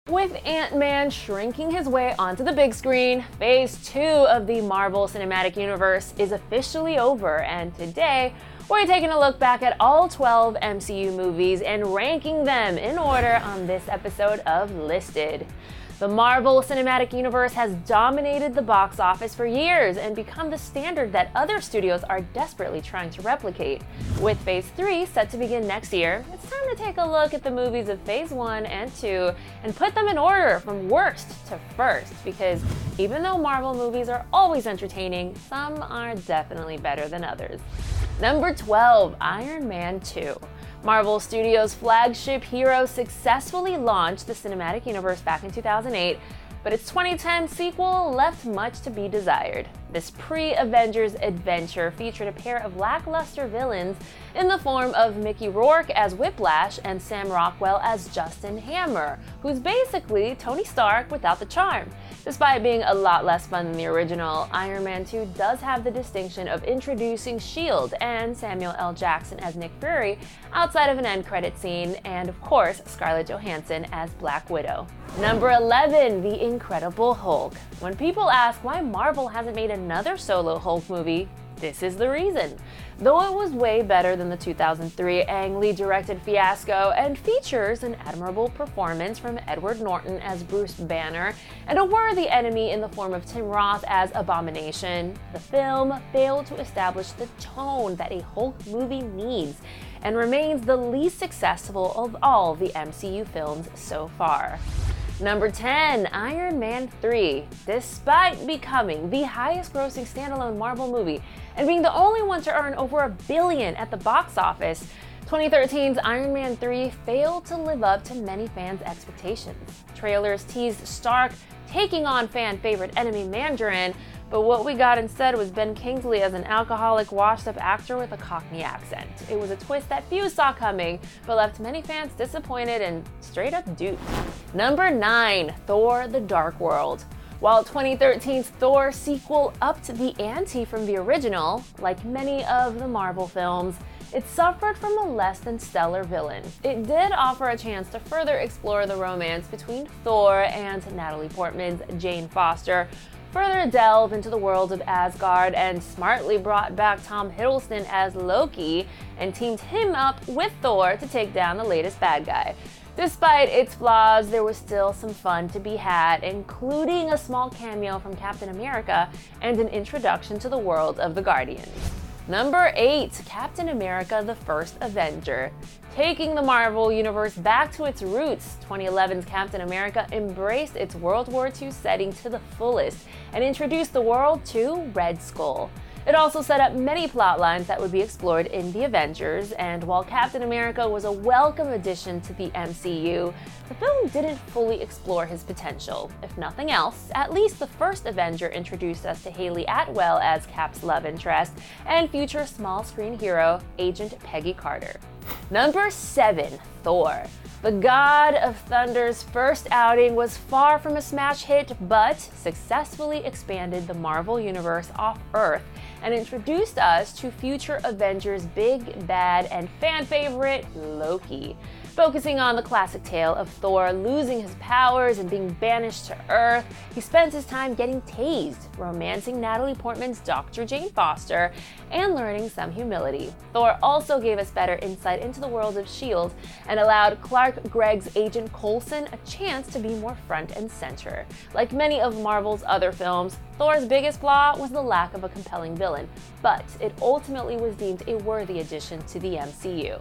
With Ant-Man shrinking his way onto the big screen, Phase 2 of the Marvel Cinematic Universe is officially over, and today we're taking a look back at all 12 MCU movies and ranking them in order on this episode of Listed. The Marvel Cinematic Universe has dominated the box office for years and become the standard that other studios are desperately trying to replicate. With Phase 3 set to begin next year, it's time to take a look at the movies of Phase 1 and 2 and put them in order from worst to first, because even though Marvel movies are always entertaining, some are definitely better than others. Number 12, Iron Man 2. Marvel Studios' flagship hero successfully launched the cinematic universe back in 2008, but its 2010 sequel left much to be desired. This pre-Avengers adventure featured a pair of lackluster villains in the form of Mickey Rourke as Whiplash and Sam Rockwell as Justin Hammer, who's basically Tony Stark without the charm. Despite being a lot less fun than the original, Iron Man 2 does have the distinction of introducing S.H.I.E.L.D. and Samuel L. Jackson as Nick Fury outside of an end credit scene, and of course Scarlett Johansson as Black Widow. Number 11, The Incredible Hulk. When people ask why Marvel hasn't made another solo Hulk movie, this is the reason. Though it was way better than the 2003 Ang Lee directed fiasco and features an admirable performance from Edward Norton as Bruce Banner and a worthy enemy in the form of Tim Roth as Abomination, the film failed to establish the tone that a Hulk movie needs and remains the least successful of all the MCU films so far. Number 10, Iron Man 3. Despite becoming the highest-grossing standalone Marvel movie and being the only one to earn over $1 billion at the box office, 2013's Iron Man 3 failed to live up to many fans' expectations. Trailers teased Stark taking on fan-favorite enemy Mandarin, but what we got instead was Ben Kingsley as an alcoholic, washed-up actor with a Cockney accent. It was a twist that few saw coming, but left many fans disappointed and straight-up duped. Number 9, Thor: The Dark World. While 2013's Thor sequel upped the ante from the original, like many of the Marvel films, it suffered from a less than stellar villain. It did offer a chance to further explore the romance between Thor and Natalie Portman's Jane Foster, further delve into the world of Asgard, and smartly brought back Tom Hiddleston as Loki and teamed him up with Thor to take down the latest bad guy. Despite its flaws, there was still some fun to be had, including a small cameo from Captain America and an introduction to the world of the Guardians. Number 8, Captain America: The First Avenger. Taking the Marvel Universe back to its roots, 2011's Captain America embraced its World War II setting to the fullest and introduced the world to Red Skull. It also set up many plot lines that would be explored in the Avengers, and while Captain America was a welcome addition to the MCU, the film didn't fully explore his potential. If nothing else, at least the first Avenger introduced us to Hayley Atwell as Cap's love interest and future small-screen hero Agent Peggy Carter. Number 7, Thor. The God of Thunder's first outing was far from a smash hit, but successfully expanded the Marvel Universe off Earth and introduced us to future Avengers' big bad and fan favorite, Loki. Focusing on the classic tale of Thor losing his powers and being banished to Earth, he spends his time getting tased, romancing Natalie Portman's Dr. Jane Foster, and learning some humility. Thor also gave us better insight into the world of S.H.I.E.L.D. and allowed Clark Gregg's Agent Coulson a chance to be more front and center. Like many of Marvel's other films, Thor's biggest flaw was the lack of a compelling villain, but it ultimately was deemed a worthy addition to the MCU.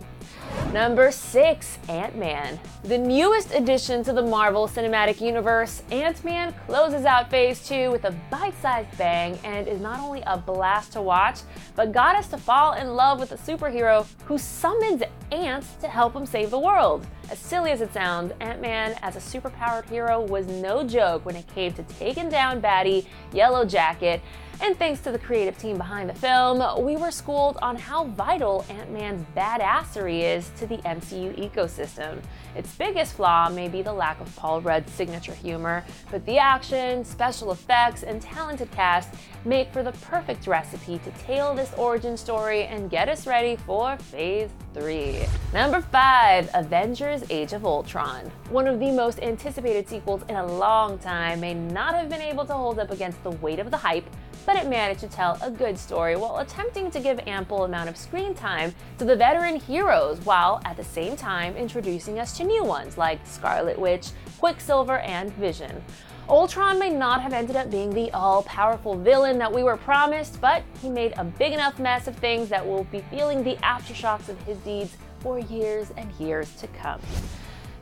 Number 6, Ant-Man. The newest addition to the Marvel Cinematic Universe, Ant-Man closes out Phase 2 with a bite-sized bang and is not only a blast to watch, but got us to fall in love with a superhero who summons ants to help him save the world. As silly as it sounds, Ant-Man as a superpowered hero was no joke when it came to taking down baddie Yellow Jacket, and thanks to the creative team behind the film, we were schooled on how vital Ant-Man's badassery is to the MCU ecosystem. Its biggest flaw may be the lack of Paul Rudd's signature humor, but the action, special effects, and talented cast make for the perfect recipe to tell this origin story and get us ready for Phase 3. Number 5, Avengers Avengers Age of Ultron. One of the most anticipated sequels in a long time may not have been able to hold up against the weight of the hype, but it managed to tell a good story while attempting to give ample amount of screen time to the veteran heroes, while at the same time introducing us to new ones like Scarlet Witch, Quicksilver, and Vision. Ultron may not have ended up being the all-powerful villain that we were promised, but he made a big enough mess of things that we'll be feeling the aftershocks of his deeds for years and years to come.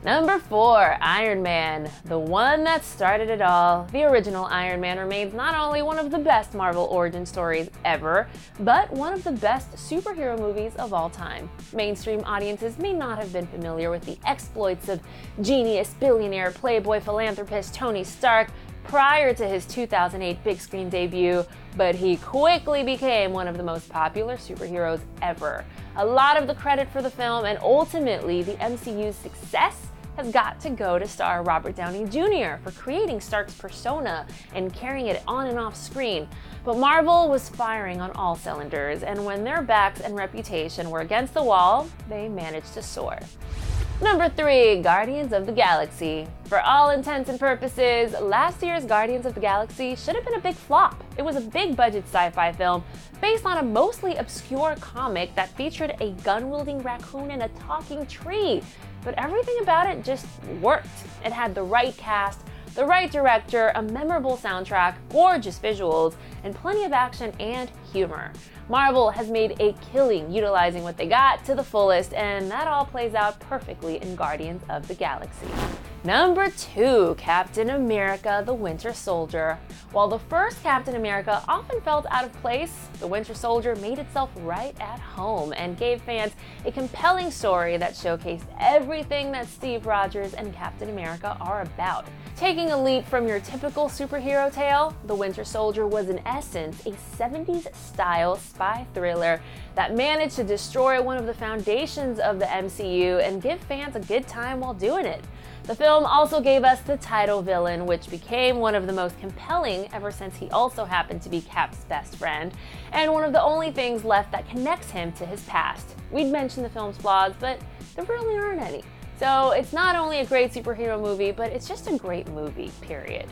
Number 4, Iron Man, the one that started it all. The original Iron Man remains not only one of the best Marvel origin stories ever, but one of the best superhero movies of all time. Mainstream audiences may not have been familiar with the exploits of genius, billionaire, playboy, philanthropist Tony Stark prior to his 2008 big screen debut, but he quickly became one of the most popular superheroes ever. A lot of the credit for the film and ultimately the MCU's success has got to go to star Robert Downey Jr. for creating Stark's persona and carrying it on and off screen. But Marvel was firing on all cylinders, and when their backs and reputation were against the wall, they managed to soar. Number 3, Guardians of the Galaxy. For all intents and purposes, last year's Guardians of the Galaxy should have been a big flop. It was a big-budget sci-fi film based on a mostly obscure comic that featured a gun-wielding raccoon and a talking tree. But everything about it just worked. It had the right cast, the right director, a memorable soundtrack, gorgeous visuals, and plenty of action and humor. Marvel has made a killing utilizing what they got to the fullest, and that all plays out perfectly in Guardians of the Galaxy. Number 2, Captain America: The Winter Soldier. While the first Captain America often felt out of place, The Winter Soldier made itself right at home and gave fans a compelling story that showcased everything that Steve Rogers and Captain America are about. Taking a leap from your typical superhero tale, The Winter Soldier was in essence a 70s-style spy thriller that managed to destroy one of the foundations of the MCU and give fans a good time while doing it. The film also gave us the title villain, which became one of the most compelling ever since he also happened to be Cap's best friend, and one of the only things left that connects him to his past. We'd mentioned the film's flaws, but there really aren't any. So it's not only a great superhero movie, but it's just a great movie, period.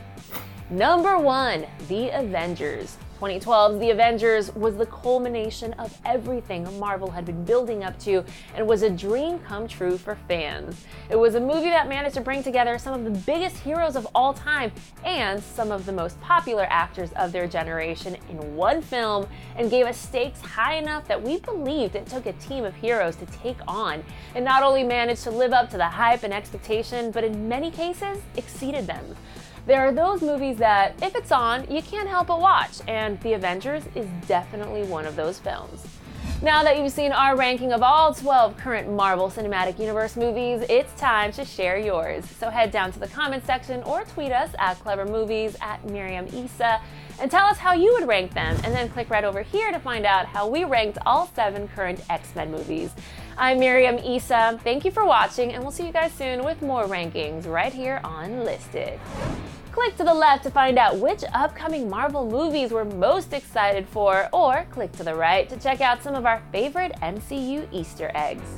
Number 1, The Avengers. 2012's The Avengers was the culmination of everything Marvel had been building up to and was a dream come true for fans. It was a movie that managed to bring together some of the biggest heroes of all time and some of the most popular actors of their generation in one film, and gave us stakes high enough that we believed it took a team of heroes to take on. It not only managed to live up to the hype and expectation, but in many cases exceeded them. There are those movies that, if it's on, you can't help but watch, and The Avengers is definitely one of those films. Now that you've seen our ranking of all 12 current Marvel Cinematic Universe movies, it's time to share yours. So head down to the comment section or tweet us at CleverMovies, at Miriam Issa, and tell us how you would rank them, and then click right over here to find out how we ranked all 7 current X-Men movies. I'm Miriam Issa, thank you for watching, and we'll see you guys soon with more rankings right here on Listed. Click to the left to find out which upcoming Marvel movies we're most excited for, or click to the right to check out some of our favorite MCU Easter eggs.